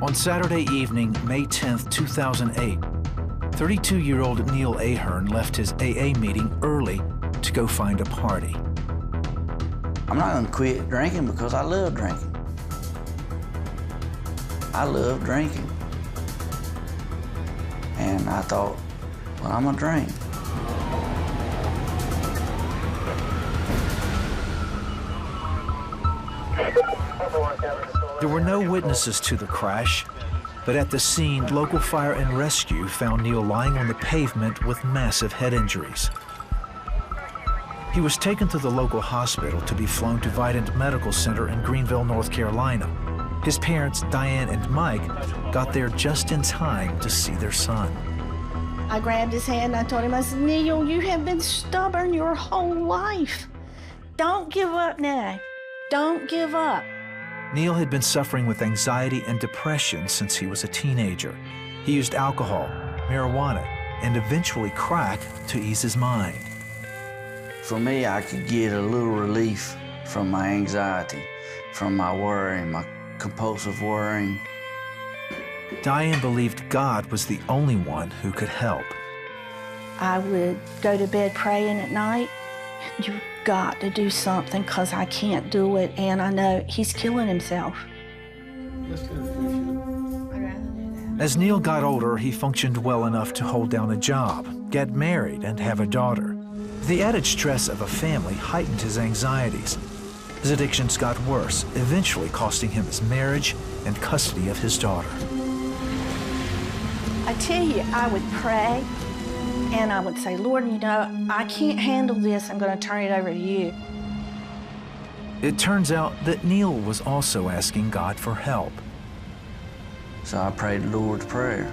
On Saturday evening, May 10th, 2008, 32-year-old Neal Ahern left his AA meeting early to go find a party. I'm not gonna quit drinking because I love drinking. I love drinking. And I thought, well, I'm gonna drink. There were no witnesses to the crash, but at the scene, local fire and rescue found Neal lying on the pavement with massive head injuries. He was taken to the local hospital to be flown to Vidant Medical Center in Greenville, North Carolina. His parents, Diane and Mike, got there just in time to see their son. I grabbed his hand and I told him, I said, Neal, you have been stubborn your whole life. Don't give up now. Don't give up. Neal had been suffering with anxiety and depression since he was a teenager. He used alcohol, marijuana, and eventually crack to ease his mind. For me, I could get a little relief from my anxiety, from my worrying, my compulsive worrying. Diane believed God was the only one who could help. I would go to bed praying at night. You've got to do something because I can't do it, and I know he's killing himself. As Neal got older, he functioned well enough to hold down a job, get married, and have a daughter. The added stress of a family heightened his anxieties. His addictions got worse, eventually costing him his marriage and custody of his daughter. I tell you, I would pray, and I would say, Lord, you know, I can't handle this. I'm going to turn it over to you. It turns out that Neal was also asking God for help. So I prayed the Lord's Prayer.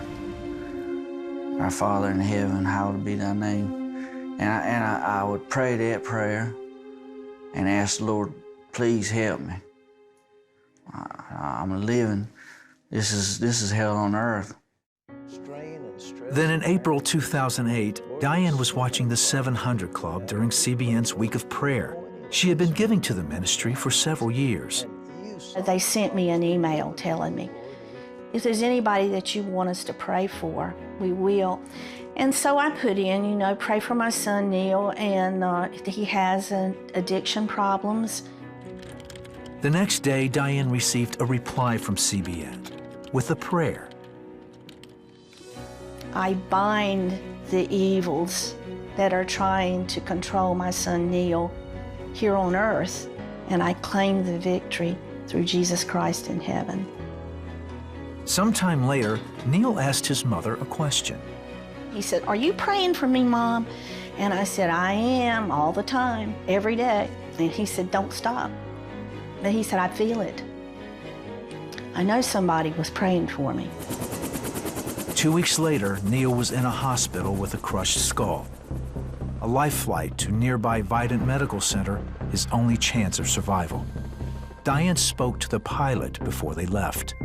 Our Father in heaven, hallowed be thy name. And I would pray that prayer and ask the Lord, please help me. I'm living. This is hell on earth. Then in April 2008, Diane was watching the 700 Club during CBN's Week of Prayer. She had been giving to the ministry for several years. They sent me an email telling me, if there's anybody that you want us to pray for, we will. And so I put in, you know, pray for my son Neal, and he has addiction problems. The next day, Diane received a reply from CBN with a prayer. I bind the evils that are trying to control my son Neal here on earth, and I claim the victory through Jesus Christ in heaven. Sometime later, Neal asked his mother a question. He said, are you praying for me, Mom? And I said, I am, all the time, every day. And he said, don't stop. But he said, I feel it. I know somebody was praying for me. 2 weeks later, Neal was in a hospital with a crushed skull. A life flight to nearby Vidant Medical Center, his only chance of survival. Diane spoke to the pilot before they left.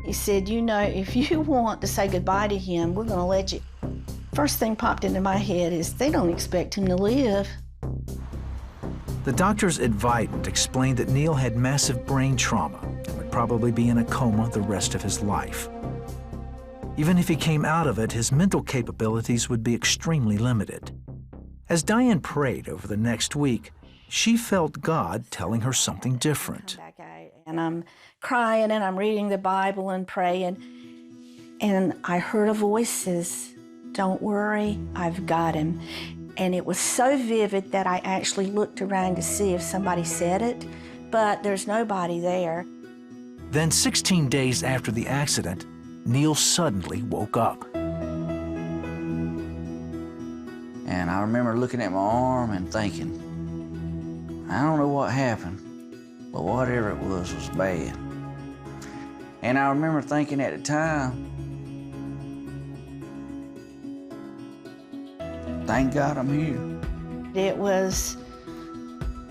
He said, you know, if you want to say goodbye to him, we're going to let you. First thing popped into my head is they don't expect him to live. The doctors at Vidant explained that Neal had massive brain trauma and would probably be in a coma the rest of his life. Even if he came out of it, his mental capabilities would be extremely limited. As Diane prayed over the next week, she felt God telling her something different. And I'm crying and I'm reading the Bible and praying, and I heard a voice says, don't worry, I've got him. And it was so vivid that I actually looked around to see if somebody said it, but there's nobody there. Then 16 days after the accident, Neal suddenly woke up. And I remember looking at my arm and thinking, I don't know what happened, but whatever it was bad. And I remember thinking at the time, thank God I'm here. It was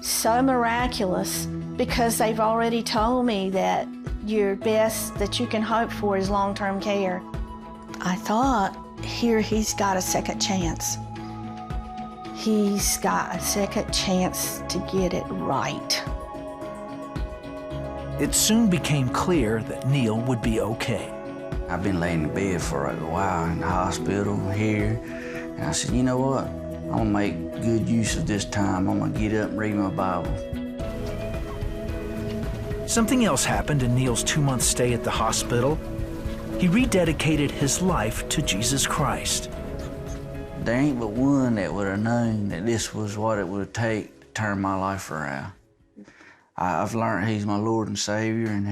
so miraculous because they've already told me that your best that you can hope for is long-term care. I thought, here he's got a second chance. He's got a second chance to get it right. It soon became clear that Neal would be okay. I've been laying in bed for a while in the hospital here, and I said, you know what? I'm gonna make good use of this time. I'm gonna get up and read my Bible. Something else happened in Neal's 2-month stay at the hospital. He rededicated his life to Jesus Christ. There ain't but one that would have known that this was what it would take to turn my life around. I've learned He's my Lord and Savior, and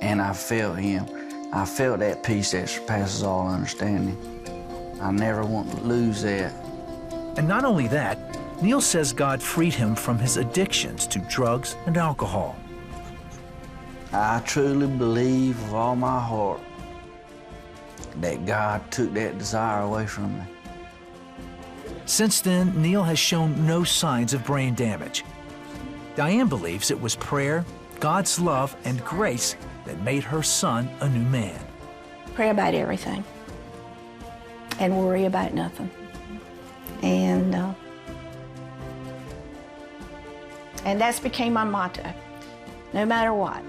and I felt Him. I felt that peace that surpasses all understanding. I never want to lose that. And not only that, Neal says God freed him from his addictions to drugs and alcohol. I truly believe with all my heart that God took that desire away from me. Since then, Neal has shown no signs of brain damage. Diane believes it was prayer, God's love, and grace that made her son a new man. Pray about everything and worry about nothing. And that's became my motto, no matter what.